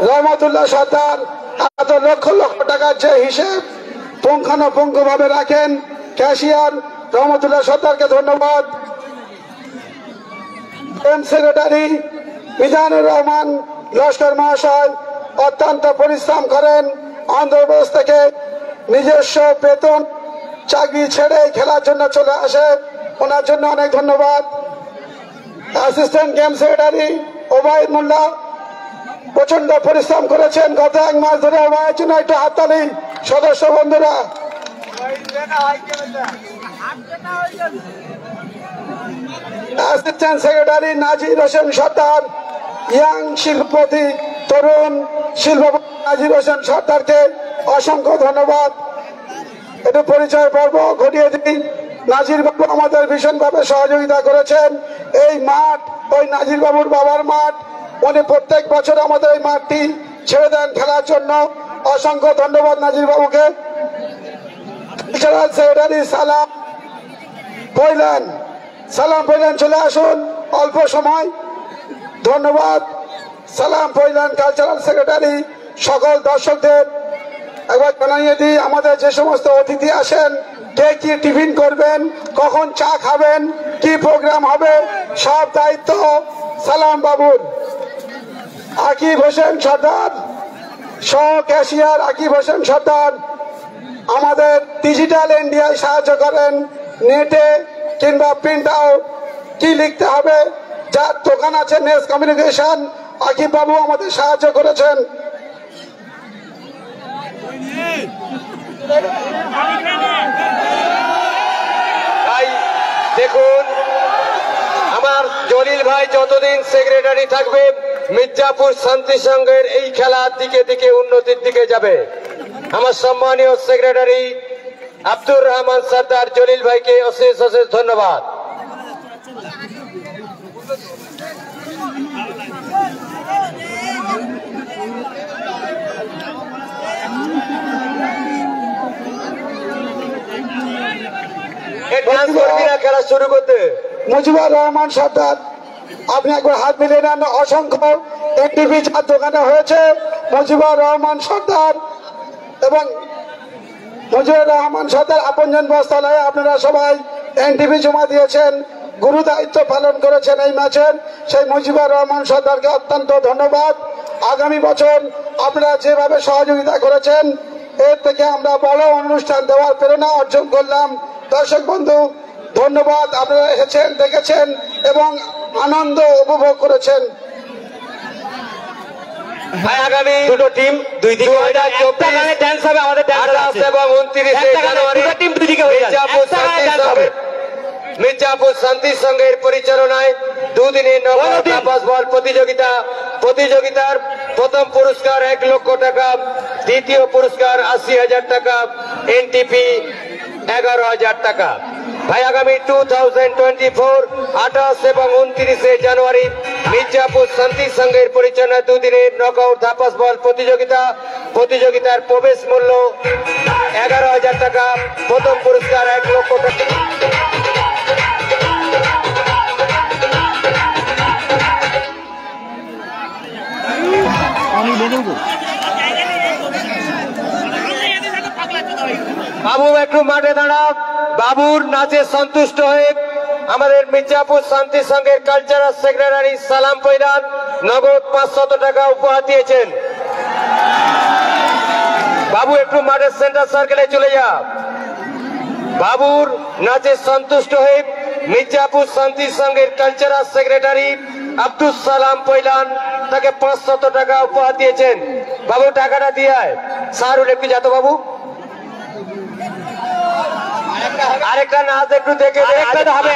রহমতুল্লাহ সর্দার এত লক্ষ লক্ষ টাকার যে হিসেব পুঙ্খানুপুঙ্খভাবে রাখেন, ক্যাশিয়ার রহমতুল্লাহ সর্দারকে ধন্যবাদ। সেক্রেটারি মিজানুর রহমান লস্কর মহাশয় অত্যন্ত পরিশ্রম করেন, অন্ধ্রপ্রদেশ থেকে নিজস্ব বেতন চাকরি ছেড়ে খেলার জন্য চলে আসে, ওনার জন্য অনেক ধন্যবাদ। অ্যাসিস্ট্যান্ট গেম সেক্রেটারি ওবায়দ মোল্লা প্রচন্ড পরিশ্রম করেছেন গত 1 মাস ধরে, ওবায়ের জন্য একটু হাততালি সদস্য বন্ধুরা। অ্যাসিস্ট্যান্ট সেক্রেটারি নাজির হোসেন সর্দার, ইয়াং শিল্পপতি তরুণ শিল্পপতি নাজির হোসেন সর্দারকে অসংখ্য ধন্যবাদ। একটু পরিচয় পর্ব ঘটিয়ে দিই। নাজির বাবু আমাদের ভীষণভাবে সহযোগিতা করেছেন। এই মাঠ ওই নাজির বাবুর বাবার মাঠ, উনি প্রত্যেক বছর আমাদের এই মাঠটি ছেড়ে দেন খেলার জন্য, অসংখ্য ধন্যবাদ নাজির বাবুকে। সেক্রেটারি সালাম পৈলান চলে আসুন অল্প সময়, ধন্যবাদ। সালাম পৈলান কালচারাল সেক্রেটারি। সকল দর্শকদের একবার জানিয়ে দিই, আমাদের যে সমস্ত অতিথি আসেন কে কি টিফিন করবেন, কখন চা খাবেন, কি প্রোগ্রাম হবে, সব দায়িত্ব সালাম বাবুর। আকিব হোসেন সর্দার সহ ক্যাশিয়ার আকিব হোসেন সর্দার আমাদের ডিজিটাল ইন্ডিয়ায় সাহায্য করেন, নেটে কিংবা প্রিন্ট আউট কি লিখতে হবে, যার দোকান আছে নেস কমিউনিকেশন, আকিব বাবু আমাদের সাহায্য করেছেন। দেখুন, আমার জলিল ভাই যতদিন সেক্রেটারি থাকবে মির্জাপুর শান্তি সংঘের এই খেলার দিকে দিকে উন্নতির দিকে যাবে। আমার সম্মানীয় সেক্রেটারি আব্দুর রহমান সর্দার জলিল ভাইকে অশেষ অশেষ ধন্যবাদ। খেলা শুরু করতে মুজিবুর রহমান সর্দার আপনি একবার হাত মিলিয়ে নেন। অসংখ্য এনটিভি চার দোকানে হয়েছে, মুজিবুর রহমান সর্দার এবং মুজিবুর রহমান সর্দার আপনজন বস্তালয়ে আপনারা সবাই এনটিভি জমা দিয়েছেন, গুরু দায়িত্ব পালন করেছেন এই ম্যাচের, সেই মুজিবুর রহমান সর্দারকে অত্যন্ত ধন্যবাদ। আগামী বছর আপনারা যেভাবে সহযোগিতা করেছেন এর থেকে আমরা বড় অনুষ্ঠান দেওয়ার প্রেরণা অর্জন করলাম। দর্শক বন্ধু ধন্যবাদ, আপনারা এসেছেন, দেখেছেন এবং আনন্দ উপভোগ করেছেন। আগামী দুটো টিম দুই দিকে ডান্স হবে, আমাদের এবং 29 জানুয়ারি মির্জাপুর শান্তি সংঘের পরিচালনায় দুদিনের নকআউট বল প্রতিযোগিতার প্রথম পুরস্কার 1 লক্ষ টাকা, দ্বিতীয় পুরস্কার 80,000 টাকা, এনটিপি 11,000 টাকা। ভাই আগামী 2024 28 এবং 29 জানুয়ারি মির্জাপুর শান্তি সংঘের পরিচালনায় দুদিনের নকআউট ধাপাস বল প্রতিযোগিতার প্রবেশ মূল্য 11,000 টাকা, প্রথম পুরস্কার 1 লক্ষ টাকা। বাবু একটু মাঠে দাঁড়া। বাবুর নাচে সন্তুষ্ট হয়ে আমাদের মির্জাপুর শান্তি সংঘের কালচারাল সেক্রেটারি সালাম পৈলান নগদ 500 টাকা উপহার দিয়েছেন। বাবু একটু মাঠের সেন্টার সার্কেলে চলে যা। বাবুর নাচে সন্তুষ্ট হয়ে মির্জাপুর শান্তি সংঘের কালচারাল সেক্রেটারি আব্দুল সালাম পৈলান তাকে 500 টাকা উপহার দিয়েছেন। বাবু টাকাটা দিয়ে আয়। সারুল একটু যাতো বাবু, আরেকটা নাচ একটু দেখে হবে,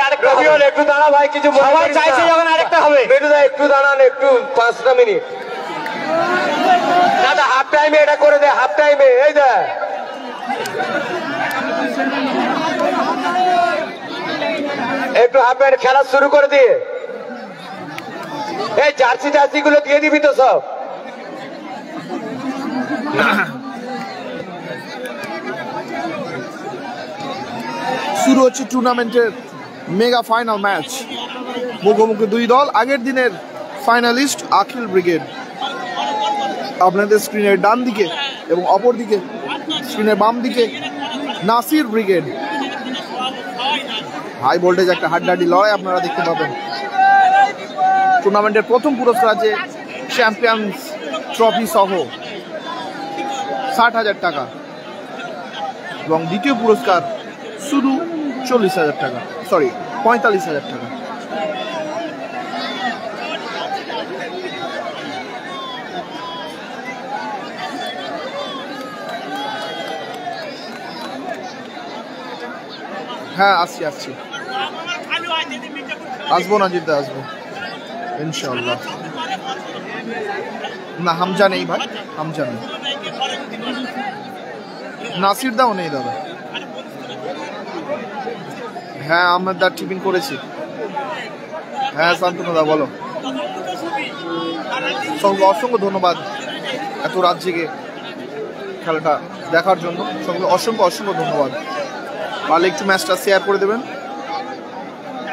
একটু দাঁড়া ভাই, কিছু চাইছে যখন আরেকটা হবে। বেটুদা একটু দাঁড়ান, একটু 5টা মিনিট দাদা, হাফ টাইমে এটা করে দে, হাফ টাইমে। এই দে একটু হাফ টাইম খেলা শুরু করে দিয়ে, এই জার্সি গুলো দিয়ে দিবি তো সব। শুরু হচ্ছে টুর্নামেন্টের মেগা ফাইনাল ম্যাচ, মুখোমুখি দুই দল, আগের দিনের ফাইনালিস্ট আখিল ব্রিগেড আপনাদের স্ক্রিনের ডান দিকে এবং অপর দিকে স্ক্রিনের বাম দিকে নাসির ব্রিগেড। হাই ভোল্টেজ একটা হাড্ডাহাড্ডি লড়াই আপনারা দেখতে পাবেন। টুর্নামেন্টের প্রথম পুরস্কার আছে চ্যাম্পিয়ন্স ট্রফি সহ 60,000 টাকা এবং দ্বিতীয় পুরস্কার শুধু 40,000 টাকা, সরি 45,000 টাকা। হ্যাঁ আসছি আসবো না জিদ্দা আসবো ইনশাআল্লাহ। না হামজা নেই ভাই, হামজা নেই, নাসির দাও নেই দাদা। হ্যাঁ আহমেদ দা টিফিন করেছি। হ্যাঁ শান্তনু দা বলো। সকলকে অসংখ্য ধন্যবাদ এত রাত জেগে খেলাটা দেখার জন্য, সকলকে অসংখ্য ধন্যবাদ। পারলে একটু ম্যাচটা শেয়ার করে দেবেন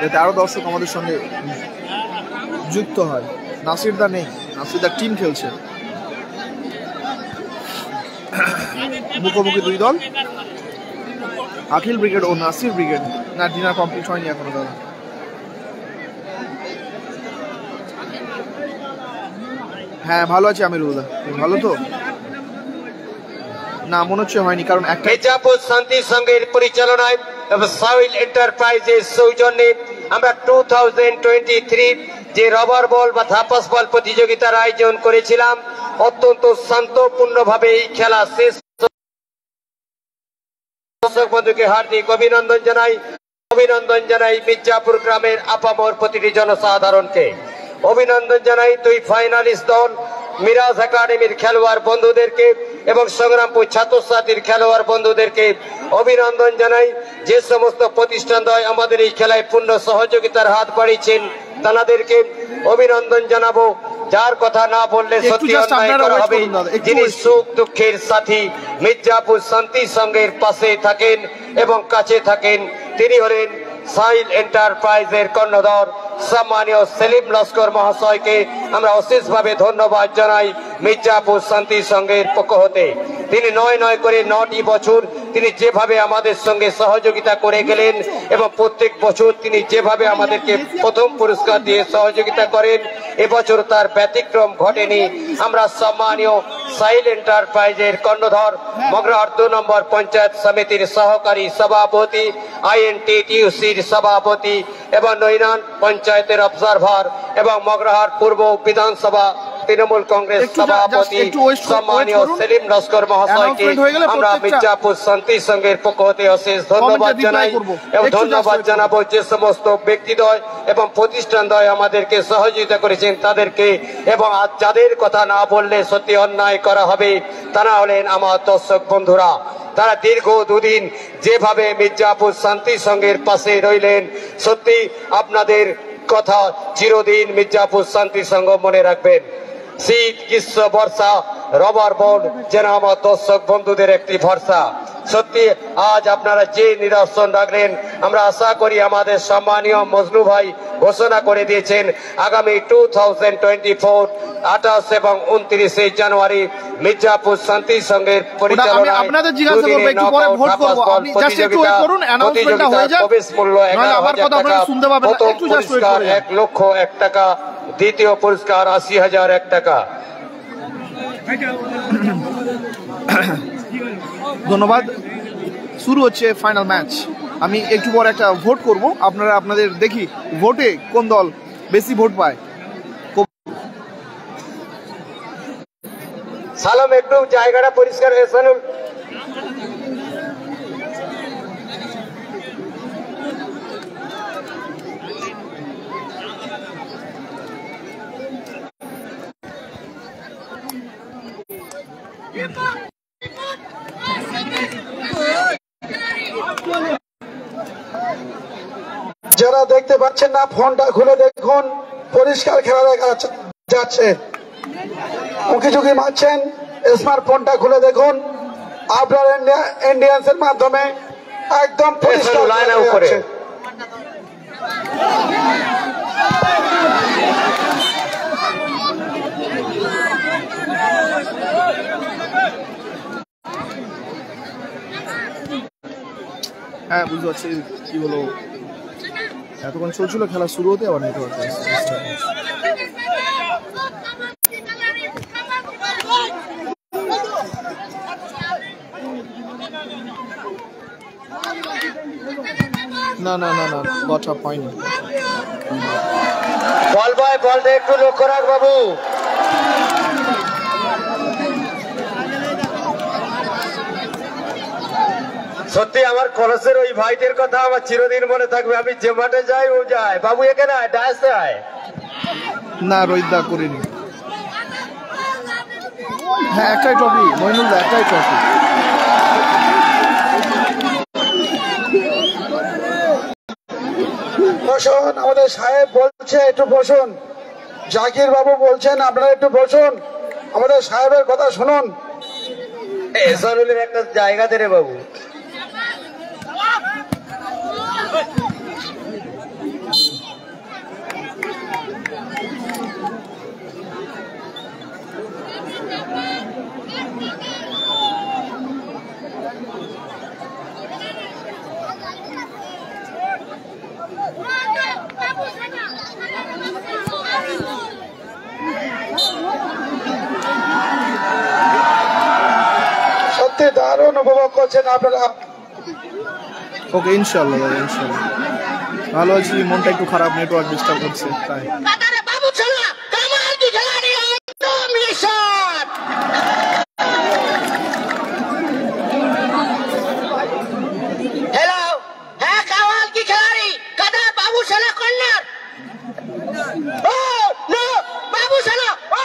যাতে আরো দর্শক আমাদের সঙ্গে যুক্ত হয়। নাসির দা নেই, নাসির দা টিম খেলছে। মুখোমুখি দুই দল, আখিল ব্রিগেড ও নাসির ব্রিগেড। না ডিনার কমপ্লিট হয়নি এখনো দাদা। হ্যাঁ ভালো আছি আমিরুল্লাহ, ভালো তো? না মনে হচ্ছে হয়নি, কারণ একটা মির্জাপুর শান্তি সংঘের পরিচালনায় এবং সাইল এন্টারপ্রাইজের সৌজন্যে আমরা 2023 যে রবার বল বা ধাপাস বল প্রতিযোগিতার আয়োজন করেছিলাম, অত্যন্ত শান্তপূর্ণভাবে এই খেলা শেষ। দর্শক বন্ধুকে হার্দিক অভিনন্দন জানাই মির্জাপুর গ্রামের আপামর প্রতিটি জনসাধারণকে অভিনন্দন জানাই। দুই ফাইনালিস্ট দল মিরাজ একাডেমির খেলোয়াড় বন্ধুদেরকে এবং সংগ্রামপুর ছাত্রছাত্রীর খেলোয়াড় বন্ধুদেরকে অভিনন্দন জানাই। যে সমস্ত প্রতিষ্ঠানদ্বয় আমাদের এই খেলায় পূর্ণ সহযোগিতার হাত বাড়িয়েছেন তাদেরকে অভিনন্দন জানাবো। যার কথা না বললে সত্যি অন্যায় করা হবে, যিনি সুখ দুঃখের সাথী মির্জাপুর শান্তি সংঘের পাশে থাকেন এবং কাছে থাকেন, তিনি হলেন সাইল এন্টারপ্রাইজের কর্ণধর সম্মানীয় সেলিম লস্কর মহাশয়কে আমরা অশেষভাবে ধন্যবাদ জানাই মির্জাপুর শান্তি সংঘের পক্ষ হতে। তিনি নয় করে 9টি বছর তিনি যেভাবে আমাদের সঙ্গে সহযোগিতা করে গেলেন এবং প্রত্যেক বছর তিনি যেভাবে আমাদেরকে প্রথম পুরস্কার দিয়ে সহযোগিতা করেন, এবছর তার ব্যতিক্রম ঘটেনি। আমরা সম্মানীয় সাইল এন্টারপ্রাইজের কর্ণধর মগরাহাট 2 নম্বর পঞ্চায়েত সমিতির সহকারী সভাপতি, INTTUCর সভাপতি এবং নৈনান পঞ্চায়েতের অবজারভার এবং মগরাহাট পূর্ব বিধানসভা তৃণমূল কংগ্রেস সভাপতি সম্মানীয় সেলিম লস্কর মহাশয়কে আমরা মির্জাপুর শান্তি সংঘের পক্ষ হতে অশেষ ধন্যবাদ জানাই এবং ধন্যবাদ জানাবো যে সমস্ত ব্যক্তিদ্বয় এবং প্রতিষ্ঠানদ্বয় আমাদেরকে সহযোগিতা করেছেন তাদেরকে, এবং আজ যাদের কথা না বললে সত্যি অন্যায় করা হবে তারা হলেন আমার দর্শক বন্ধুরা। তারা দীর্ঘ দুদিন যেভাবে মির্জাপুর শান্তি সংঘের পাশে রইলেন, সত্যি আপনাদের কথা চিরদিন মির্জাপুর শান্তি সংঘ মনে রাখবেন। শীত গ্রীষ্ম বর্ষা রবার বল যেন আমার দর্শক বন্ধুদের একটি ভরসা। সত্যি আজ আপনারা যে নিদর্শন রাখলেন, আমরা আশা করি আমাদের সম্মানীয় মজনু ভাই ঘোষণা করে দিয়েছেন আগামী 2024 28 এবং 29 জানুয়ারি মির্জাপুর শান্তি সংঘের পরিচালনায় প্রবেশ মূল্য 11,000 টাকা, প্রথম পুরস্কার 1,01,000 টাকা, দ্বিতীয় পুরস্কার 80,000 টাকা। ধন্যবাদ। শুরু হচ্ছে ফাইনাল ম্যাচ। আমি একটু পর একটা ভোট করব, আপনারা আপনাদের দেখি ভোটে কোন দল বেশি ভোট পায়। সালাম একটু জায়গাটা পরিষ্কার এসানুল। যারা দেখতে পাচ্ছেন না ফোনটা খুলে দেখুন, পরিষ্কার খেলা দেখা যাচ্ছে। উঁকি ঝুঁকি মারছেন, স্মার্টফোনটা খুলে দেখুন, আপনার ইন্ডিয়ান্সের মাধ্যমে একদম পরিষ্কার লাইন উপরে। হ্যাঁ বুঝতে পারছি কি হলো, এতক্ষণ চলছিল খেলা শুরু হতে আবার নেটওয়ার্ক না না না না কথা পাইনি। বল বয়, বলটা একটু লক্ষ্য রাখ বাবু। সত্যি আমার কলেজের ওই ভাইটির কথা আমার চিরদিন মনে থাকবে। আমি যে মাঠে যাই ও যায়, বাবু এখানে আয়, ডায়াসে আয়। না রোহিতদা করিনি। হ্যাঁ একটাই ট্রফি মইনুলদা, একটাই ট্রফি। বসুন, আমাদের সাহেব বলছে একটু বসুন। জাকির বাবু বলছেন আপনারা একটু বসুন, আমাদের সাহেবের কথা শুনুন। এসানুলের একটা জায়গা দে রে বাবু। সত্যি দারুণ উপভোগ করছেন আপনারা। ওকে ইনশাল্লাহ দাদা ইনশাল্লাহ ভালো আছি, মনটা একটু খারাপ, নেটওয়ার্ক ডিস্টার্ব করছে তাই। हेलो है कमाल की खिलाड़ी कदर बाबू सला कॉर्नर। ओ नो बाबू सला ओ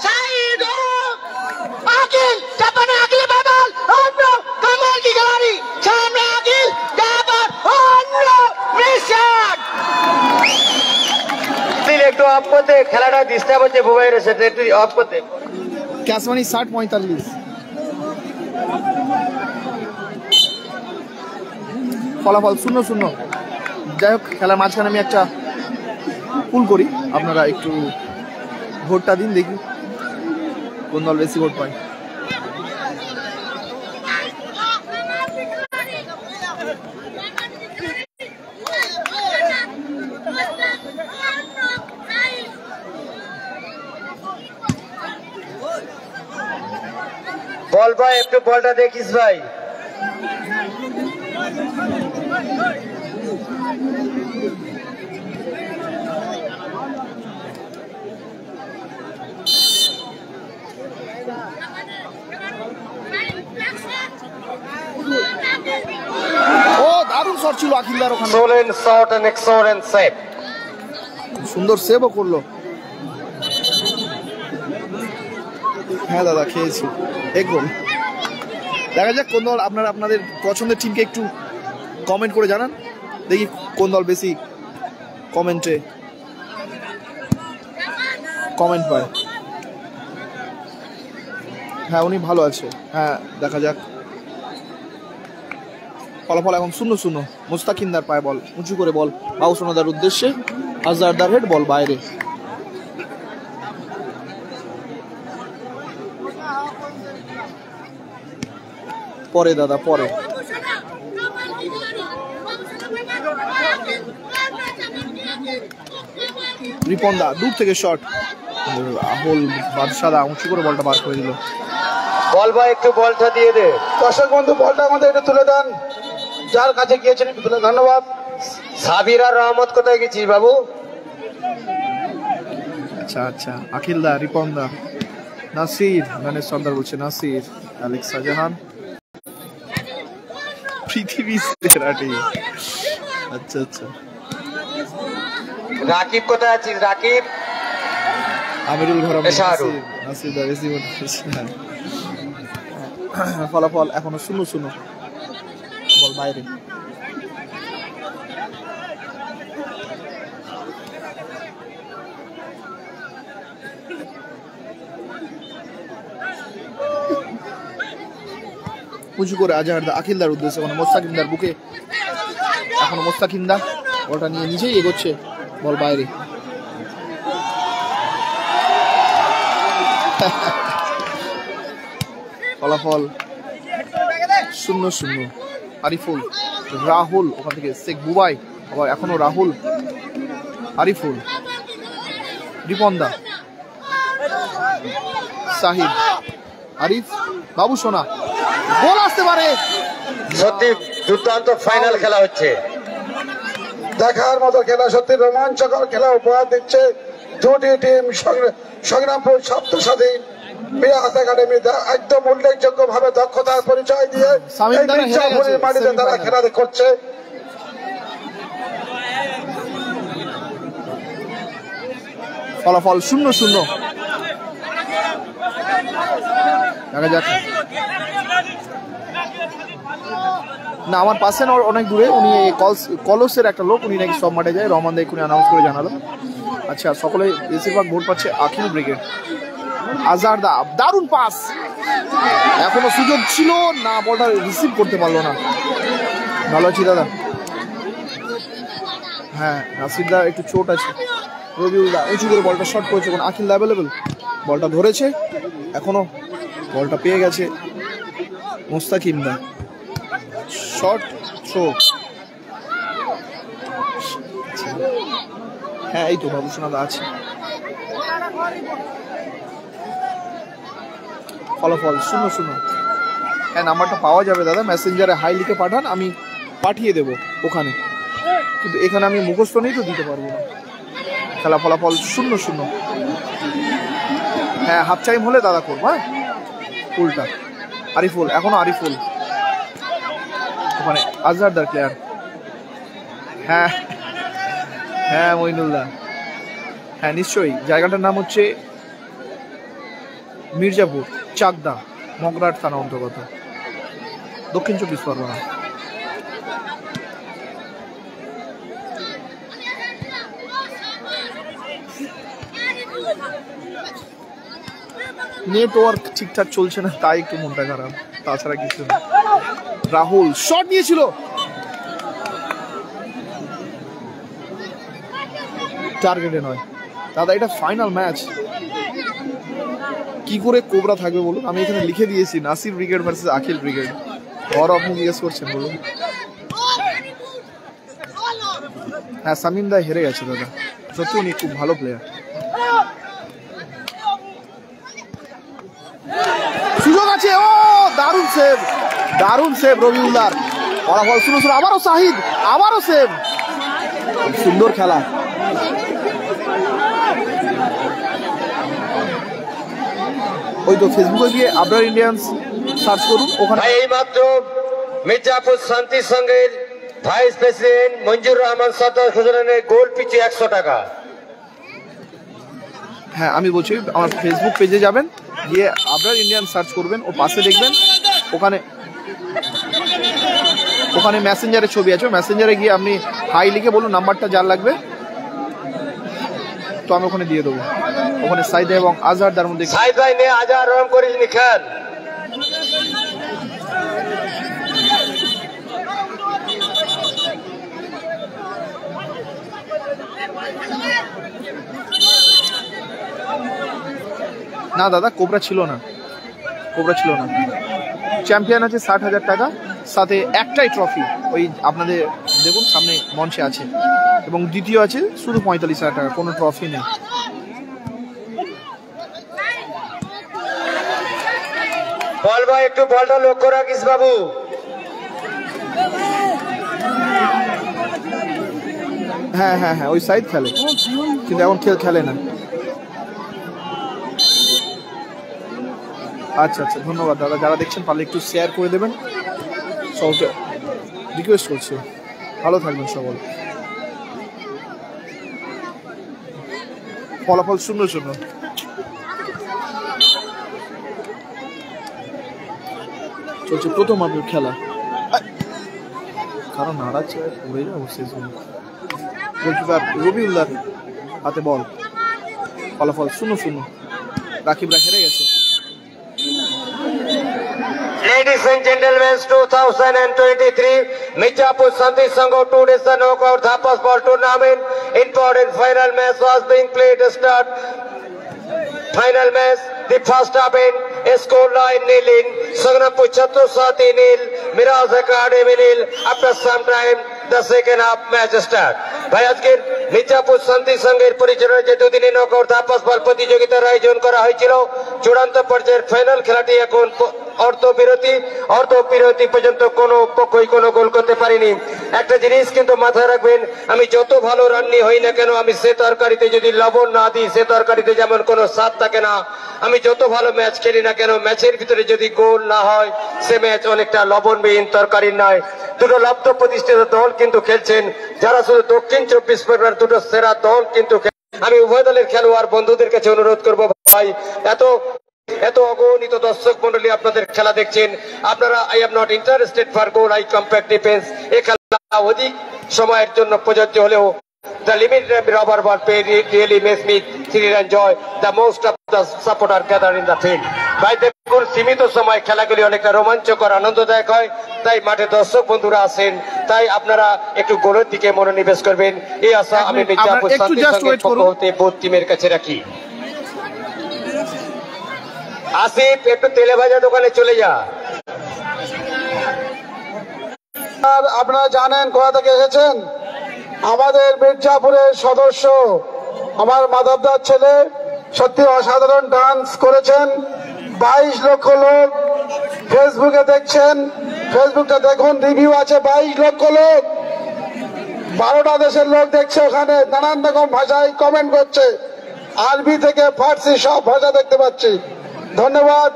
साइड ओ आकिल टपना अगले बॉल ओ नो कमाल की खिलाड़ी सामने आकिल डबर ओ नो मिस शॉट। দিল একটু অফ করতে, খেলাটা ডিস্টার্ব হচ্ছে মোবাইলের সাথে, একটু অফ করতে। ক্যাসমানি 60-45 ফলাফল 0-0। যাই হোক খেলার মাঝখানে আমি একটা পুল করি, আপনারা একটু ভোটটা দিন, দেখি কোন দল বেশি ভোট পায়। বল ভাই, একটু বলটা দেখিস ভাই। ও দারুণ শট ছিল আখিলদার ওখানে, সোলেন শট এন্ড এক্সেলেন্ট সেভ। সুন্দর সেভও করলো। হ্যাঁ দাদা খেয়েছি এক গোল। দেখা যাক কোন দল, আপনারা আপনাদের পছন্দের টিমকে একটু কমেন্ট করে জানান, দেখি কোন দল বেশি কমেন্টে কমেন্ট পায়। হ্যাঁ উনি ভালো আছে, হ্যাঁ দেখা যাক। ফলাফল এখন 0-0। মুস্তাকিন্দার পায় বল, উঁচু করে বল বাউসোনাদার উদ্দেশ্যে, আজহারদার হেড, বল বাইরে। পরে দাদা পরে রিপন দা দূর থেকে শট, আহল বাদশাদা উঁচু করে বলটা বার করে দিল। বল ভাই একটু বলটা দিয়ে দে। দর্শক বন্ধু বলটা আমাদের একটু তুলে দেন, যার কাছে গিয়েছেন একটু তুলে। ধন্যবাদ। সাবির আর রহমত কোথায় গেছিস বাবু? আচ্ছা আচ্ছা আখিল দা, রিপন দা, নাসির, গানের সর্দার বলছে নাসির, আলেক্স শাহজাহান, পৃথিবী সেরা টিম। আচ্ছা আচ্ছা রাকিব কোথায় আছিস? রাকিব, আমিরুল ঘরাম, এশারুল। নাসির দা বেশি বলছে। ফলাফল এখনো 0-0, বল বাইরে। উঁচু করে আজহারদা আখিলদার উদ্দেশ্যে, মানে মোস্তাকিন্দার বুকে, এখনো মোস্তাকিন্দা বলটা নিয়ে নিজেই এগোচ্ছে, বল বাইরে। ফলাফল 0-0। আরিফুল রাহুল, ওখান থেকে শেখ বুবাই, আবার এখনো রাহুল, আরিফুল, রিপন্দা, সাহিদ, আরিফ, বাবু সোনা, গোল আসতে পারে। সত্যি দুর্দান্ত ফাইনাল খেলা হচ্ছে, দেখার মতো খেলা, সত্যি রোমাঞ্চকর খেলা উপহার দিচ্ছে দুটি টিম। সংগ্রামপুর সপ্তসাথী বিরাট একাডেমি একদম উল্লেখযোগ্য ভাবে দক্ষতার পরিচয় দিয়ে মাটিতে তারা খেলা করছে। ফলাফল 0-0। দেখা যাক না, আমার পাশে না অনেক দূরে, উনি কলসের একটা লোক, উনি নাকি সব মাঠে যায়। রহমান দা এক্ষুনি অ্যানাউন্স করে জানালো। আচ্ছা, সকলে বেশিরভাগ ভোট পাচ্ছে আখিল ব্রিগেড। আজহার দা, দারুণ পাস, এখনো সুযোগ ছিল না, বলটা রিসিভ করতে পারলো না। ভালো আছি দাদা। হ্যাঁ, নাসির দা একটু চোট আছে। রবিউল দা উঁচু করে বলটা শর্ট করেছে, আখিল দা অ্যাভেলেবেল, বলটা ধরেছে, এখনো বলটা পেয়ে গেছে মুস্তাকিম দা। শর্ট থ্রো, হ্যাঁ এই তো বাবুসোনা দা আছে। ফলাফল 0-0। হ্যাঁ, নাম্বারটা পাওয়া যাবে দাদা, মেসেঞ্জারে হাই লিখে পাঠান, আমি পাঠিয়ে দেবো ওখানে, কিন্তু এখানে আমি মুখস্থ নেই তো দিতে পারবো না। খেলা ফলাফল 0-0। হ্যাঁ, হাফ টাইম হলে দাদা করবো। হ্যাঁ, উল্টা আরিফুল, এখনো আরিফুল, ওখানে আজহারদার প্লেয়ার। হ্যাঁ হ্যাঁ মইনুল্লাহ, হ্যাঁ নিশ্চয়ই। জায়গাটার নাম হচ্ছে মির্জাপুর, চাকদা, মগরাট থানা অন্তর্গত, দক্ষিণ 24 পরগনা। নেটওয়ার্ক ঠিকঠাক চলছে না, তাই একটু মনটা খারাপ, তাছাড়া কিছু না। রাহুল শট নিয়েছিল, টার্গেটে নয় দাদা, এটা ফাইনাল ম্যাচ। কি করে কোবরা থাকবে বলুন? আমি এখানে লিখে দিয়েছি Nasir brigade versus Akhil brigade. আর আপনি জিজ্ঞেস করছেন বলুন? হ্যাঁ, সামিম দা হেরে গেছে দাদা, সত্যি উনি খুব ভালো প্লেয়ার। সুযোগ আছে, ও দারুণ সেভ, দারুণ সেভ রবিউল্লার। ফলাফল 0-0। আবারও শাহিদ, আবারও সেভ, সুন্দর খেলা। ওই তো ফেসবুকে গিয়ে আবরার ইন্ডিয়ান্স সার্চ করুন, ওখানে এই মাত্র মির্জাপুর শান্তি সংঘের ভাইস প্রেসিডেন্ট মঞ্জুর রহমান সর্দার ঘোষণের গোল পিছু 100 টাকা। হ্যাঁ, আমি বলছি আমার ফেসবুক পেজে যাবেন, গিয়ে আবরার ইন্ডিয়ান সার্চ করবেন, ও পাশে দেখবেন ওখানে মেসেঞ্জারের ছবি আছে, মেসেঞ্জারে গিয়ে আপনি হাই লিখে বলুন নাম্বারটা যার লাগবে, তো আমি ওখানে দিয়ে দেবো। ওখানে সাইদ এবং আজহার তার মধ্যে সাইদ ভাই নে আজহার রং করিস নি খেল। না দাদা, কোবরা ছিল না, কোবরা ছিল না। চ্যাম্পিয়ন আছে 60,000 টাকা, সাথে একটাই ট্রফি, ওই আপনাদের দেখুন সামনে মঞ্চে আছে, এবং দ্বিতীয় আছে শুধু 45,000 টাকা, কোনো ট্রফি নেই। বল ভাই, একটু বলটা লক্ষ্য রাখিস বাবু। হ্যাঁ হ্যাঁ হ্যাঁ, ওই সাইড খেলে, কিন্তু এখন খেলে না। আচ্ছা আচ্ছা, ধন্যবাদ দাদা। যারা দেখছেন পারলে একটু শেয়ার করে দেবেন, সবকে রিকোয়েস্ট করছি। ভালো থাকবেন সকল। ফলাফল 0-0। চলছে প্রথম আপনার খেলা, কারণ নাড়াচ্ছে পড়ে যাবো শেষ মিনিট। গোলকিপার রবিউল্লার হাতে বল, ফলাফল 0-0। রাকিবরা হেরে গেছে। Ladies and gentlemen, 2023 Mirzapur Shanti Sangho 2 Nation Knockout Dhapas Ball Tournament. Important final match was being played to start. Final match, the first half in Score line nil in. Sagnapur Chhatru Sati nil. Miraj Academy nil. After some time, the second half match start. ভাই আজকের মির্জাপুর শান্তি সংঘের পরিচালনায় যে দুদিনের knockout ধাপাস বল প্রতিযোগিতার আয়োজন করা হয়েছিল, চূড়ান্ত পর্যায়ের ফাইনাল খেলাটি এখন অর্ধবিরতি পর্যন্ত কোনো পক্ষই কোনো গোল করতে পারেনি। একটা জিনিস কিন্তু মাথায় রাখবেন, আমি যত ভালো রান্নি হই না কেন, আমি সে তরকারিতে যদি লবণ না দিই, সে তরকারিতে যেমন কোনো স্বাদ থাকে না। আমি যত ভালো ম্যাচ খেলি না কেন, ম্যাচের ভিতরে যদি গোল না হয়, সে ম্যাচ অনেকটা লবণবিহীন তরকারি নয়। দুটো লব্ধ প্রতিষ্ঠিত দল কিন্তু খেলছেন, যারা শুধু দক্ষিণ 24 পরগনার দুটো সেরা দল কিন্তু। আমি উভয় দলের খেলোয়াড় বন্ধুদের কাছে অনুরোধ করবো, ভাই এত অগণিত দর্শক মন্ডলী আপনাদের খেলা দেখছেন, আপনারা I am not interested for goal, I compact defence. এই খেলা অধিক সময়ের জন্য প্রযোজ্য হলেও the limited rubber ball play really makes me feel enjoy the most of the supporter gather in the field. ভাই দেখুন, সীমিত সময় খেলাগুলি অনেকটা রোমাঞ্চকর আনন্দদায়ক হয়, তাই মাঠে দর্শক বন্ধুরা আসেন, তাই আপনারা একটু গোলের দিকে মনোনিবেশ করবেন, এই আশা আমি মির্জাপুর শান্তি সংঘের পক্ষ হতে বোধ টিমের কাছে রাখি। আসিফ, একটু তেলে ভাজা দোকানে চলে যা। আপনারা জানেন কোথা থেকে এসেছেন, আমাদের মির্জাপুরের সদস্য, আমার মাধবদার ছেলে সত্যি অসাধারণ ডান্স করেছেন। 22 লক্ষ লোক ফেসবুকে দেখছেন, ফেসবুকটা দেখুন, রিভিউ আছে। 22 লক্ষ লোক, 12টা দেশের লোক দেখছে, ওখানে নানান রকম ভাষায় কমেন্ট করছে, আরবি থেকে ফার্সি সব ভাষা দেখতে পাচ্ছি। ধন্যবাদ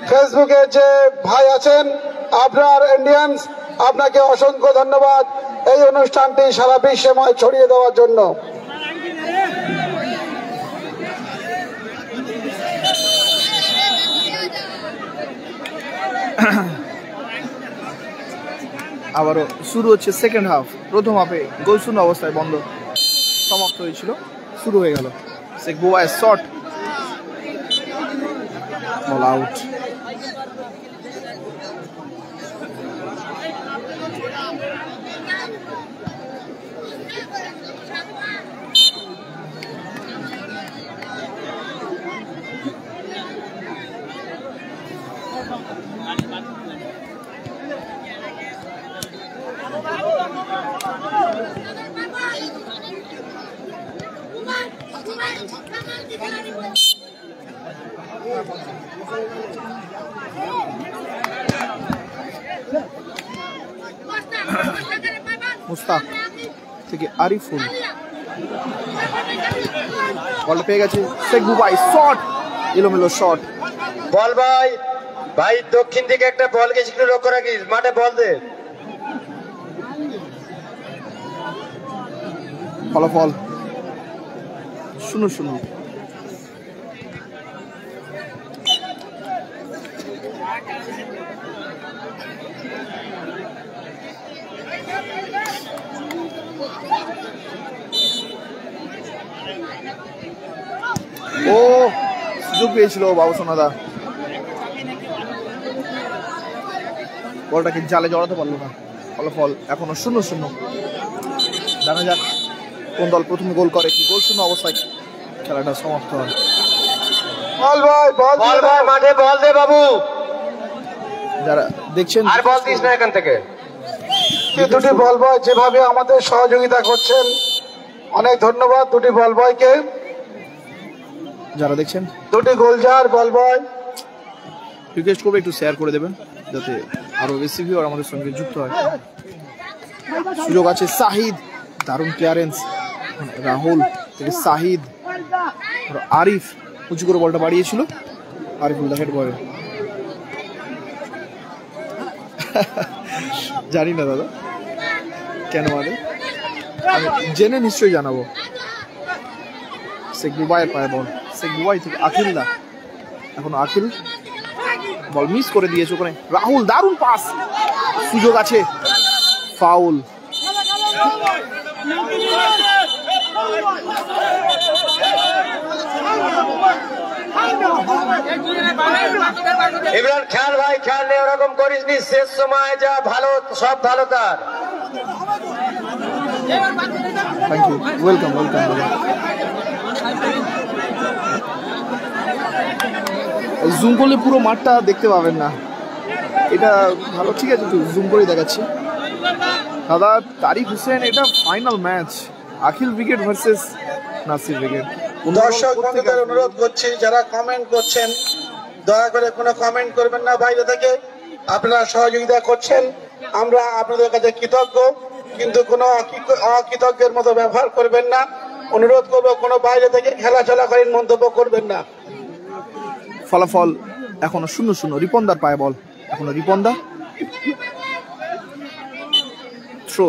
ফেসবুকে যে ভাই আছেন, আপনার ইন্ডিয়ান্স, আপনাকে অসংখ্য ধন্যবাদ এই অনুষ্ঠানটি সারা বিশ্বময় ছড়িয়ে দেওয়ার জন্য। আবারও শুরু হচ্ছে সেকেন্ড হাফ। প্রথম হাফে গোলশূন্য অবস্থায় বন্ধ সমাপ্ত হয়েছিল, শুরু হয়ে গেল। শেখ বুবাইয়ের শট, বল আউট। মুস্তাক থেকে আরিফুল, বল পেয়ে গেছে শেখ বুবাই, শট, এলোমেলো শট। বল ভাই, ভাই দক্ষিণ দিকে একটা বল গেছে, একটু লক্ষ্য রাখিস, মাঠে বল দে। ফলাফল 0-0। ও সুযোগ পেয়েছিল বাবু সোনাদা, বলটাকে জালে জড়াতে পারলো না। ফলাফল এখনো 0-0। জানা যাক কোন দল প্রথমে গোল করে, কি গোলশূন্য অবস্থায় খেলাটা সমাপ্ত হয়। বল ভাই, বল ভাই, মাঠে বল দে বাবু। যারা দেখছেন, আর বল দিস না এখান থেকে। দুটি বল বয় যেভাবে আমাদের সহযোগিতা করছেন, অনেক ধন্যবাদ দুটি বল বয়কে। যারা দেখছেন, দুটি গোলজার বল বয়, রিকোয়েস্ট করবে একটু শেয়ার করে দেবেন, যাতে আরো বেশি ভিউয়ার আমাদের সঙ্গে যুক্ত হয়। সুযোগ আছে শাহিদ, দারুণ ক্লিয়ারেন্স, রাহুল থেকে শাহিদ, আরিফ উঁচু করে বলটা বাড়িয়েছিল, আরিফুল হেড বয়। জানি না দাদা কেন, মানে আমি জেনে নিশ্চয়ই জানাবো। শেখ বুবাইয়ের পায়ে বল, শেখ বুবাই থেকে আকিল, এখন আকিল বল মিস করে দিয়েছে ওখানে। রাহুল, দারুণ পাস, সুযোগ আছে, ফাউল। ইমরান খেয়াল ভাই, খেয়াল নেই, ওরকম করিস নি, শেষ সময় যা ভালো, সব ভালো তার। Thank you, welcome welcome. Zoom করলে পুরো মাঠটা দেখতে পাবেন না, এটা ভালো। ঠিক আছে, তুই জুম করে দেখাচ্ছি দাদা। তারিক হোসেন, এটা final match, Akhil brigade versus Nasir brigade. দর্শক বন্ধুদের অনুরোধ করছি, যারা কমেন্ট করছেন দয়া করে কোনো কমেন্ট করবেন না বাইরে থেকে। আপনারা সহযোগিতা করছেন, আমরা আপনাদের কাছে কৃতজ্ঞ, কিন্তু কোনো অকৃতজ্ঞের মতো ব্যবহার করবেন না। অনুরোধ করবো কোনো বাইরে থেকে খেলা চলাকালীন মন্তব্য করবেন না। ফলাফল এখনো 0-0। রিপনদার পায়ে বল, এখনো রিপনদা। থ্রো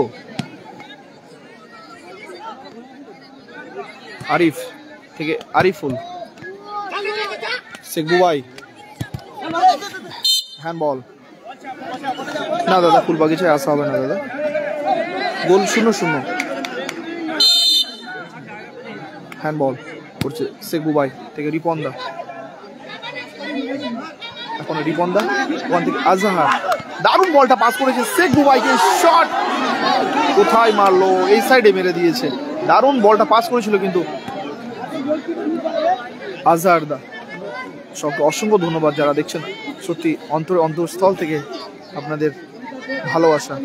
আরিফ থেকে আরিফুল, শেখ বুবাই, হ্যান্ড বল। না দাদা, ফুল বাগিচায় আসা হবে না দাদা। গোল 0-0। হ্যান্ড বল করছে শেখ বুবাই থেকে রিপনদা, এখন রিপনদা, ওখান থেকে আজহার। দারুণ বলটা পাস করেছে শেখ বুবাইকে, শট কোথায় মারলো, এই সাইডে মেরে দিয়েছে। দারুণ বলটা পাস করেছিল কিন্তু আজহার দা। সবকে অসংখ্য ধন্যবাদ যারা দেখছেন, সত্যি অন্তরস্থল থেকে আপনাদের ভালোবাসা।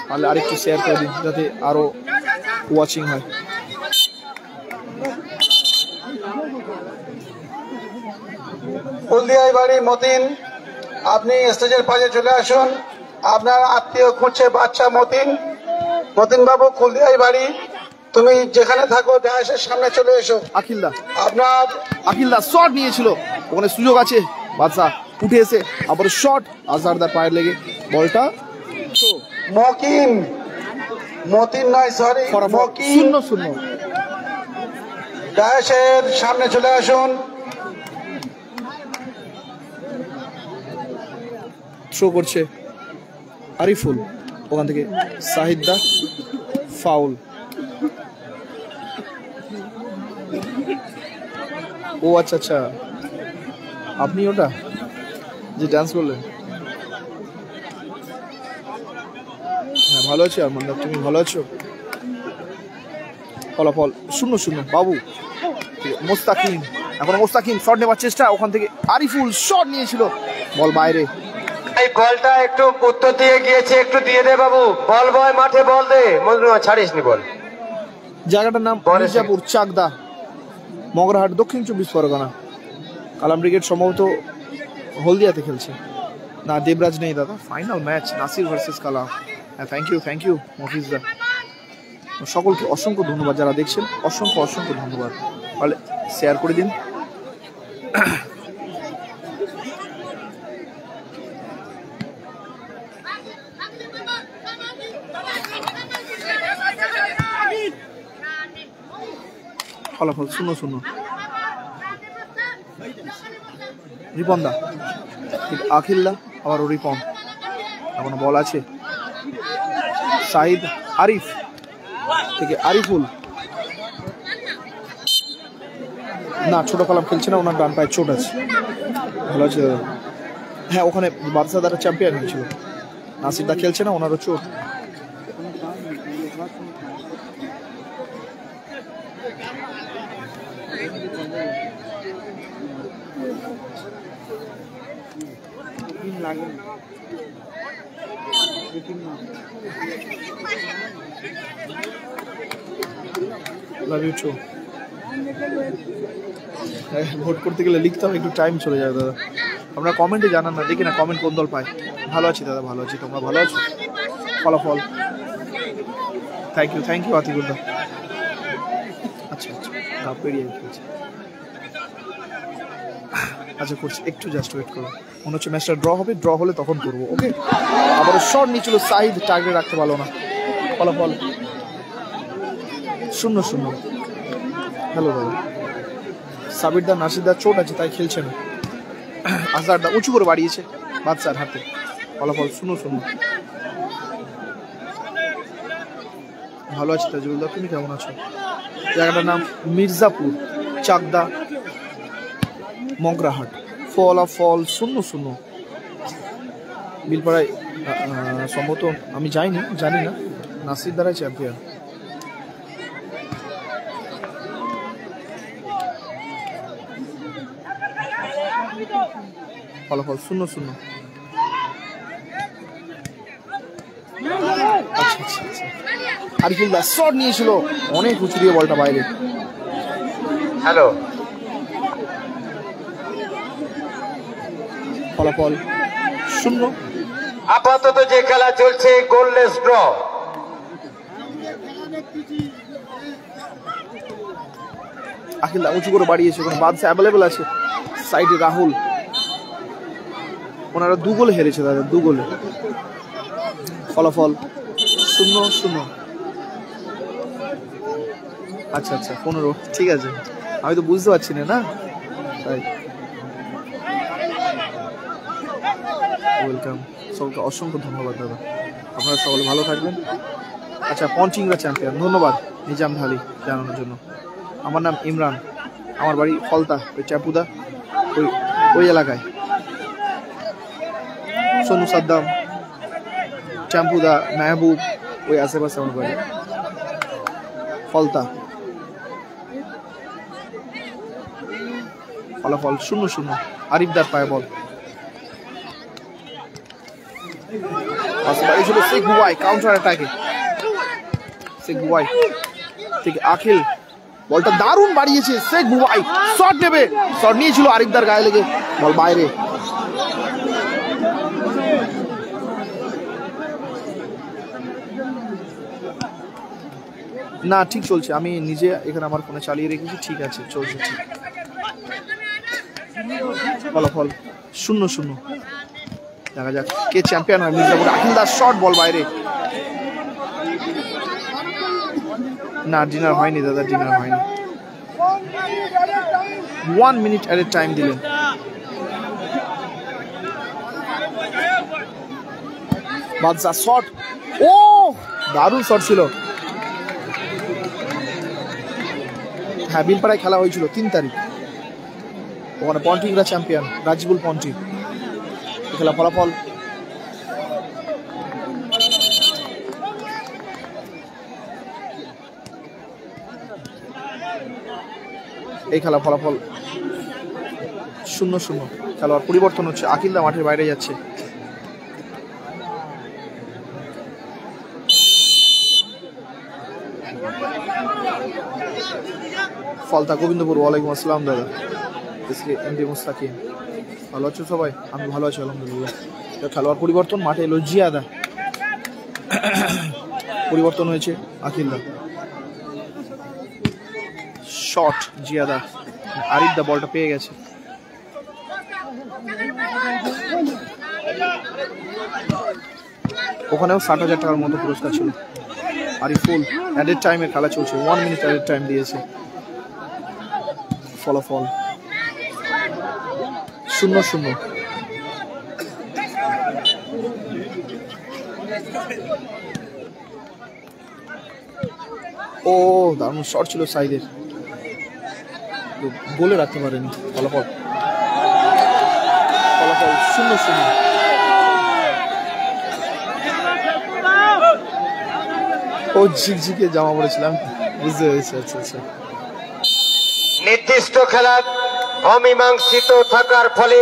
তাহলে আরেকটু শেয়ার করে দিন যাতে আরো ওয়াচিং হয়। হলদিয়ায় বাড়ি মতিন, আপনি স্টেজের পাশে চলে আসুন। আপনার আত্মীয় খুঁজছে বাচ্চা মতিন। মতিন বাবু, হলদিয়ায় বাড়ি, তুমি যেখানে থাকো ডায়াসের সামনে চলে এসো। আখিলদা, আপনার আখিলদা শট নিয়েছিল, ওখানে সুযোগ আছে, বাদশা উঠে এসে আবার শট, আজহারদার পায়ের লেগে বলটা মকিন, মতিন নয় সরি মকিন। 0-0। ডায়াসের সামনে চলে আসুন। থ্রো করছে আরিফুল, ওখান থেকে সাহিদদা, ফাউল। ও আচ্ছা আচ্ছা, আপনি ওটা যে ডান্স করলেন। হ্যাঁ ভালো আছি আরমান্ডা, তুমি ভালো আছো? ফলাফল 0-0। বাবু মোস্তাকিম, এখন মোস্তাকিম শট নেওয়ার চেষ্টা, ওখান থেকে আরিফুল শট নিয়েছিল, বল বাইরে। এই বলটা একটু উত্তর দিয়ে গিয়েছে, একটু দিয়ে দে বাবু। বল বয়, মাঠে বল দে, মজনু ছাড়িস নি বল। জায়গাটার নাম মির্জাপুর, চাকদা, মগরাহাট, দক্ষিণ 24 পরগনা। কালাম ব্রিগেড সম্ভবত হলদিয়াতে খেলছে না, দেবরাজ নেই দাদা। ফাইনাল ম্যাচ নাসির ভার্সেস কালাম। হ্যাঁ থ্যাংক ইউ মফিজদা। সকলকে অসংখ্য ধন্যবাদ যারা দেখছেন, অসংখ্য ধন্যবাদ। তাহলে শেয়ার করে দিন। ফলাফল 0-0। রিপনদা, আখিল্লা, আবার রিপন, এখনো বল আছে। সাইদ আরিফ থেকে আরিফুল, না ছোট কালাম খেলছে না, ওনার ডান পায়ে চোট আছে। ভালো আছে দাদা। হ্যাঁ ওখানে বার্সা দ্বারা চ্যাম্পিয়ন হয়েছিল। নাসিরদা খেলছে না, ওনারও চোট। ভোট করতে গেলে লিখতে হবে, একটু টাইম চলে যায় দাদা। আপনারা কমেন্টে জানান না, দেখি না কমেন্ট কোন দল পায়। ভালো আছি দাদা, ভালো আছি, তোমরা ভালো আছো? ফলাফল থ্যাংক ইউ আতিকুল্লা। আচ্ছা পেরিয়ে আচ্ছা করছি, একটু জাস্ট ওয়েট করো। মনে হচ্ছে ম্যাচটা ড্র হবে, ড্র হলে তখন করবো। ওকে, আবার শট নিয়েছিল সাইদ, টার্গেট রাখতে পারলো না। ফলাফল 0-0। হ্যালো দাদা। সাবিরদা, নাসিরদা চোট আছে তাই খেলছে না। আজহারদা উঁচু করে বাড়িয়েছে বাদশার হাতে। ফলাফল 0-0। ভালো আছি তাজুলদা, তুমি কেমন আছো? জায়গাটার নাম মির্জাপুর, চাকদা, মগরাহাট। ফলাফল 0-0। বিলপাড়ায় সম্ভবত আমি জানি না, নাসির দ্বারাই চ্যাম্পিয়ন। ফলাফল 0-0। আরিফুল দাস শট নিয়েছিল, অনেক উঁচু দিয়ে বলটা বাইরে। হ্যালো, ফলাফল 0। আপাতত যে খেলা চলছে গোললেস ড্র। আখিল দা উঁচু করে বাড়িয়েছে, ওখানে বাদশা অ্যাভেলেবেল আছে, সাইডে রাহুল। ওনারা 2 গোলে হেরেছে দাদা, 2 গোলে। ফলাফল 0-0। আচ্ছা আচ্ছা 15, ঠিক আছে, আমি তো বুঝতে পারছি না তাই। ওয়েলকাম, সকলকে অসংখ্য ধন্যবাদ দাদা, আপনারা সকলে ভালো থাকবেন। আচ্ছা, পঞ্চিংরা চ্যাম্পিয়ন, ধন্যবাদ নিজাম ঢালি জানানোর জন্য। আমার নাম ইমরান, আমার বাড়ি ফলতা, ওই চ্যাপুদা ওই এলাকায়। সোনু সাদ্দাম, চ্যাম্পুদা, মেহবুব, ওই আশেপাশে আমার বাড়ি ফলতা। ফলাফল 0-0। আরিফদার পায়ে বল, ছিল শেখ বুবাই, কাউন্টার অ্যাটাকে শেখ বুবাই থেকে আখিল, বলটা দারুণ বাড়িয়েছে শেখ বুবাই, শট নেবে, শট নিয়েছিল আরিফদার গায়ে লেগে বল বাইরে। না ঠিক চলছে, আমি নিজে এখানে আমার ফোনে চালিয়ে রেখেছি, ঠিক আছে চলছে ঠিক। ফলাফল 0-0। দেখা যাক কে চ্যাম্পিয়ন হয়। মির্জাপুর আখিল দাস শট, বল বাইরে। না ডিনার হয়নি দাদা, ডিনার হয়নি। 1 মিনিট অ্যাডেড টাইম দিলেন। বাদশা শট, ও দারুণ শট ছিল। হ্যাঁ, বিলপাড়ায় খেলা হয়েছিল 3 তারিখ, ওখানে পন্টিংরা চ্যাম্পিয়ন, রাজিবুল পন্টি। খেলা ফলাফল এই খেলা ফলাফল 0-0। খেলোয়াড় পরিবর্তন হচ্ছে, আকিলদা মাঠের বাইরে যাচ্ছে। ফলতা গোবিন্দপুর, ওয়ালাইকুম আসসালাম দাদা, এমডি মুস্তাকিম, ভালো আছো সবাই? আমি ভালো আছি আলহামদুলিল্লাহ। খেলোয়াড় পরিবর্তন, মাঠে এলো জিয়াদা, পরিবর্তন হয়েছে আকিলদা। শট জিয়াদা, আরিফদা বলটা পেয়ে গেছে। ওখানেও 60,000 টাকার মতো পুরস্কার ছিল। আরিফুল অ্যাডেড টাইমে খেলা চলছে, 1 মিনিট অ্যাডেড টাইম দিয়েছে। ফলাফল 0-0। ও দারুণ শট ছিল সাইদের, গোলে রাখতে পারেনি। ফলাফল 0-0। ও ঝিকঝিকে জামা পড়েছিলাম, বুঝতে পেরেছি। আচ্ছা আচ্ছা, নির্দিষ্ট খেলা অমীমাংসিত থাকার ফলে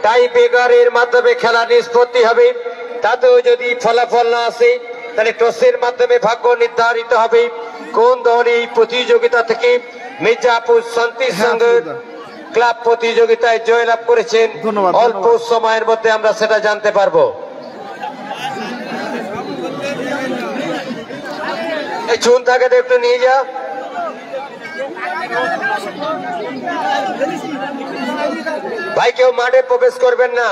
টাই ব্রেকারের মাধ্যমে খেলা নিষ্পত্তি হবে। তাতেও যদি ফলাফল না আসে তাহলে টসের মাধ্যমে ভাগ্য নির্ধারিত হবে কোন দল এই প্রতিযোগিতা থেকে মির্জাপুর শান্তি সংঘের ক্লাব প্রতিযোগিতায় জয়লাভ করেছেন। অল্প সময়ের মধ্যে আমরা সেটা জানতে পারবো। এই চুন থাকে তো একটু নিয়ে যা। ভাই কেউ মাঠে প্রবেশ করবেন না।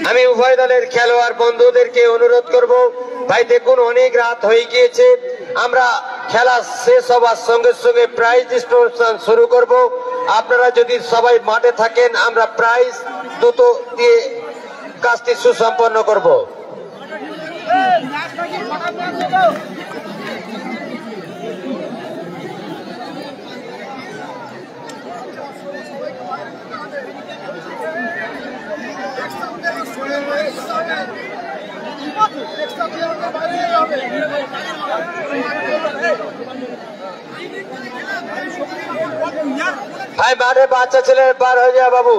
আমি উভয় দলের খেলোয়াড় বন্ধুদেরকে অনুরোধ করব, ভাই দেখুন অনেক রাত হয়ে গিয়েছে, আমরা খেলা শেষ হওয়ার সঙ্গে সঙ্গে প্রাইজ ডিস্ট্রিবিউশন শুরু করব। আপনারা যদি সবাই মাঠে থাকেন আমরা প্রাইজ দ্রুত দিয়ে কাজটি সুসম্পন্ন করব। ভাই মাঠে বাচ্চা ছেলে বার হয়ে যায় বাবু।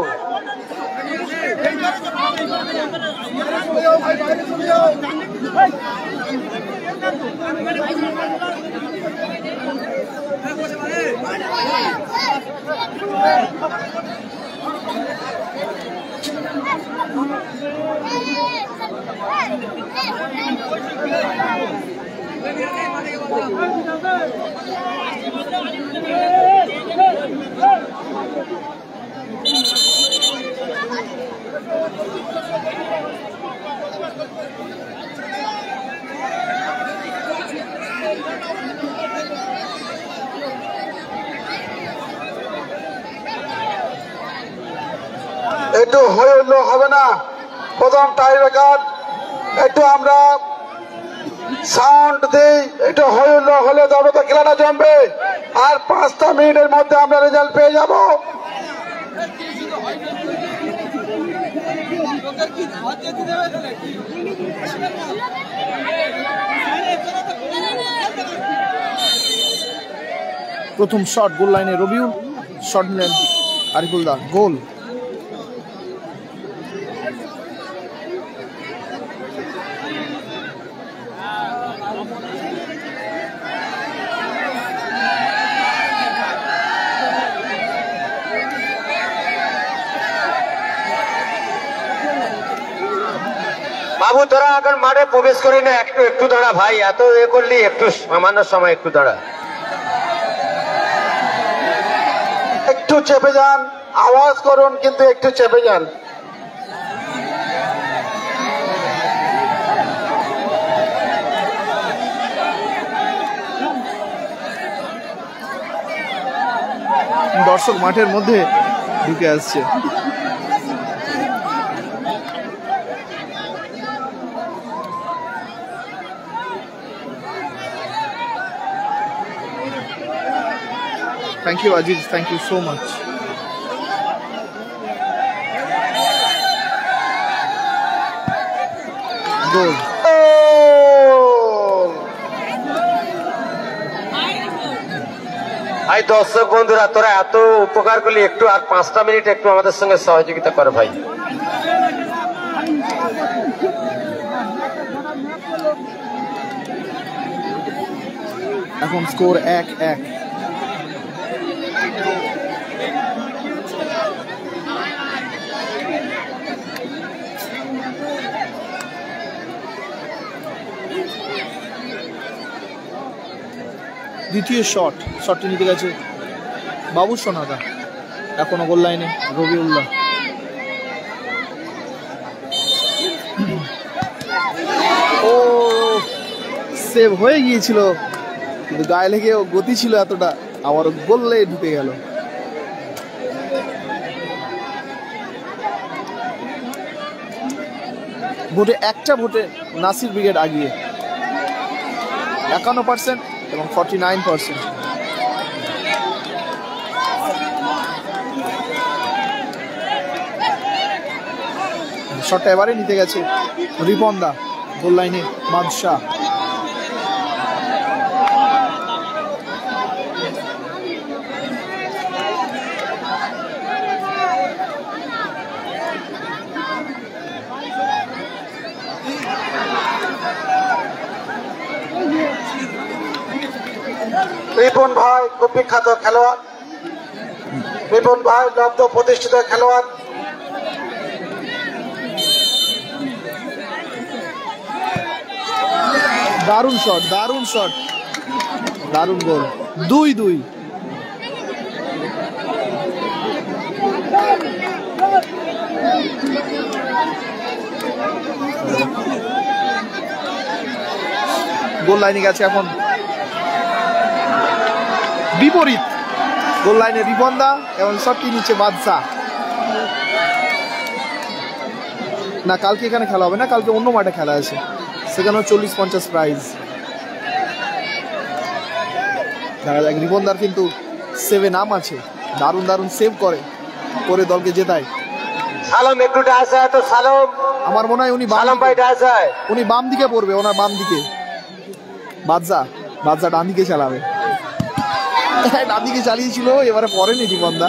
একটু হয়ে উঠলো হবে না? প্রথম টাই ব্রেকার, একটু আমরা সাউন্ড দিই, একটু হয়ে উঠলো হলে তবে তো খেলাটা জমবে। আর 5টা মিনিটের মধ্যে আমরা রেজাল্ট পেয়ে যাব। প্রথম শট গোল লাইনে রবিউল, শট নিলেন আরিফুলদা, গোল। বাবু তোরা এখন মাঠে প্রবেশ করি না, একটু একটু দাঁড়া ভাই, এত এ করলি, একটু সামান্য সময় একটু দাঁড়া। একটু চেপে যান, আওয়াজ করুন কিন্তু একটু চেপে যান। দর্শক মাঠের মধ্যে ঢুকে আসছে। Thank you, Aziz. Thank you so much. Goal. ভাই দর্শক বন্ধুরা, তোরা এত উপকার করলি, একটু আর 5টা মিনিট একটু আমাদের সঙ্গে সহযোগিতা কর ভাই। এখন স্কোর 1-1। দ্বিতীয় শটটি নিতে গেছে বাবু সোনাদা, এখনো গোল লাইনে রবিউল্লাহ। ও সেভ হয়ে গিয়েছিল, কিন্তু গায়ে লেগে গতি ছিল এতটা, আবার গোলে ঢুকে গেল। ভোটে একটা ভোটে নাসির ব্রিগেড আগিয়ে 51% এবং 49%। শটটা এবারে নিতে গেছে রিপনদা, গোল লাইনে বাদশাহ। রিপন ভাই খুব বিখ্যাত খেলোয়াড়, রিপন ভাই লব্ধ প্রতিষ্ঠিত খেলোয়াড়। দারুণ শট, দারুণ শট, দারুণ গোল। 2-2। গোল লাইনে গেছে এখন বিপরীত, গোল লাইনে রিপনদা এবং শটটি নিচে বাদশাহ। না, কালকে এখানে খেলা হবে না, কালকে অন্য মাঠে খেলা আছে, সেখানেও 40-50 প্রাইজ। দেখা যাক, রিপনদার কিন্তু সেভে নাম আছে, দারুণ দারুণ সেভ করে দলকে জেতায়। সালাম একটু ডাস আছে তো সালাম, আমার মনে হয় উনি সালাম ভাই ডাস আছে, উনি বাম দিকে পড়বে, ওনার বাম দিকে। বাদশা ডান দিকে চালাবে, ডান দিকে চালিয়েছিল, এবারে পড়েনি রিপনদা।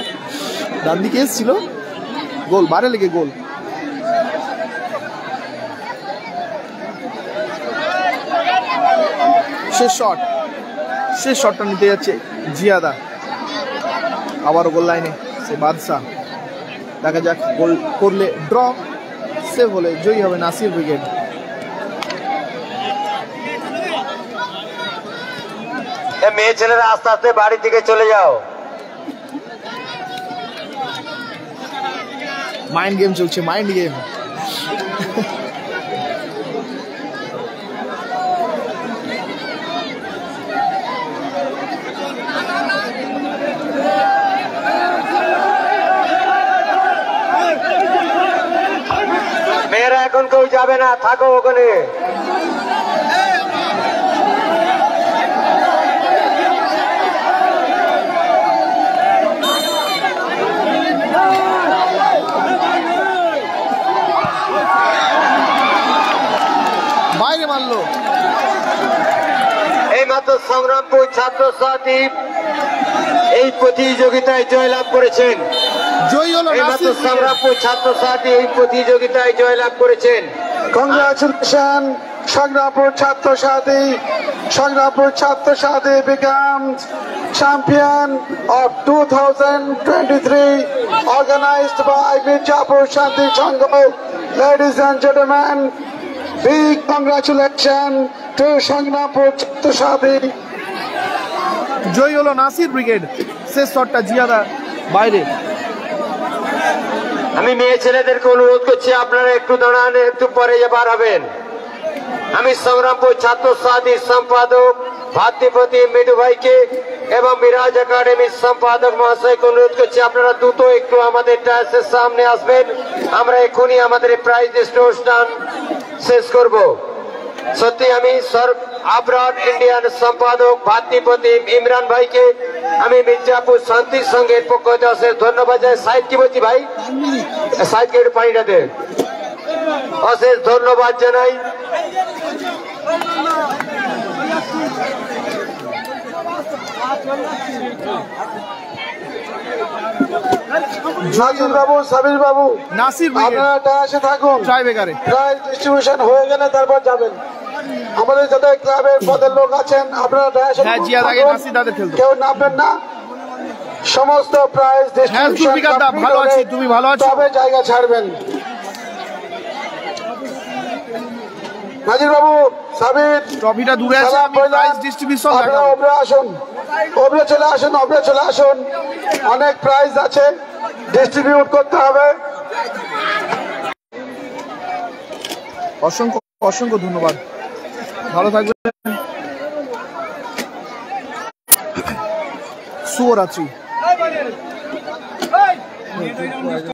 ডান দিকে এসেছিল, গোল, বারে লেগে গোল। শেষ শটটা নিতে যাচ্ছে জিয়াদা, আবারও গোল লাইনে সে বাদশাহ। দেখা যাক গোল করলে ড্র, সেভ হলে জয়ী হবে নাসির ব্রিগেড। মেয়ে ছেলেরা আস্তে আস্তে বাড়ি থেকে চলে যাও। মাইন্ড গেম চলছে, মাইন্ড গেম। মেয়েরা এখন কেউ যাবে না, থাকো ওখানে। বাইরে মারলো। এইমাত্র সংগ্রামপুর ছাত্র সাথী এই প্রতিযোগিতায় জয়লাভ করেছেন। জয়ী হলো এইমাত্র নাসির ব্রিগেড। সংগ্রামপুর ছাত্র সাথী এই প্রতিযোগিতায় জয়লাভ করেছেন। Congratulations, Sangrampur Chhatra Sati. Sangrampur Chhatra Sati becomes champion of 2023, organized by Mirjapur Shanti Sangha. Ladies and gentlemen, big congratulations to Sangrampur Chhatra Sati. জয়ী হলো নাসির ব্রিগেড। শেষ শটটা জিয়াদা বাইরে। আমি মেয়ে ছেলেদেরকে অনুরোধ করছি, আপনারা একটু দাঁড়ান, একটু পরে বার হবেন। আমি সংগ্রামপুর ছাত্র সাথীর সম্পাদক ভাতৃপতি মিঠু ভাইকে এবং মিরাজ একাডেমির সম্পাদক মহাশয়কে অনুরোধ করছি, আপনারা দ্রুত একটু আমাদের ডায়াসের সামনে আসবেন। আমরা এখনই আমাদের প্রাইজ ডিস্ট্রিবিউশন অনুষ্ঠান শেষ করব। সত্যি আমি আবরার ইন্ডিয়ান সম্পাদক ভাতৃপতি ইমরান ভাইকে আমি মির্জাপুর শান্তির সঙ্গের পক্ষ থেকে অশেষ ধন্যবাদ জানাই। সাইদ কি বলছি ভাই, সাইদকে একটু পানিটা দে। অশেষ ধন্যবাদ জানাই। নাজির বাবু, সাবির বাবু, নাসির ব্রিগেড আপনারা ডায়াসে থাকুন। ট্রাই বেকারে। প্রাইজ ডিস্ট্রিবিউশন হয়ে গেলে তারপর যাবেন। আমাদের যাতে ক্লাবের পদের লোক আছেন আপনারা ডায়াসে হ্যাঁ, জিয়াদ আগে নাসির দাদের খেলতো। কেউ নামবেন না। সমস্ত প্রাইজ হ্যাঁ, জুলফিকার দা, ভালো আছি, তুমি ভালো আছো? তবে জায়গা ছাড়বেন। নাজির বাবু, সাবির, ট্রফিটা দূরে আছে, সালাম আমি বললাম। প্রাইজ ডিস্ট্রিবিউশন আপনারা দেখাবো। ওপরে আসুন, ওপরে চলে আসুন, ওপরে চলে আসুন। অনেক প্রাইজ আছে, ডিস্ট্রিবিউট করতে হবে। অসংখ্য অসংখ্য ধন্যবাদ, ভালো থাকবেন, শুভরাত্রি।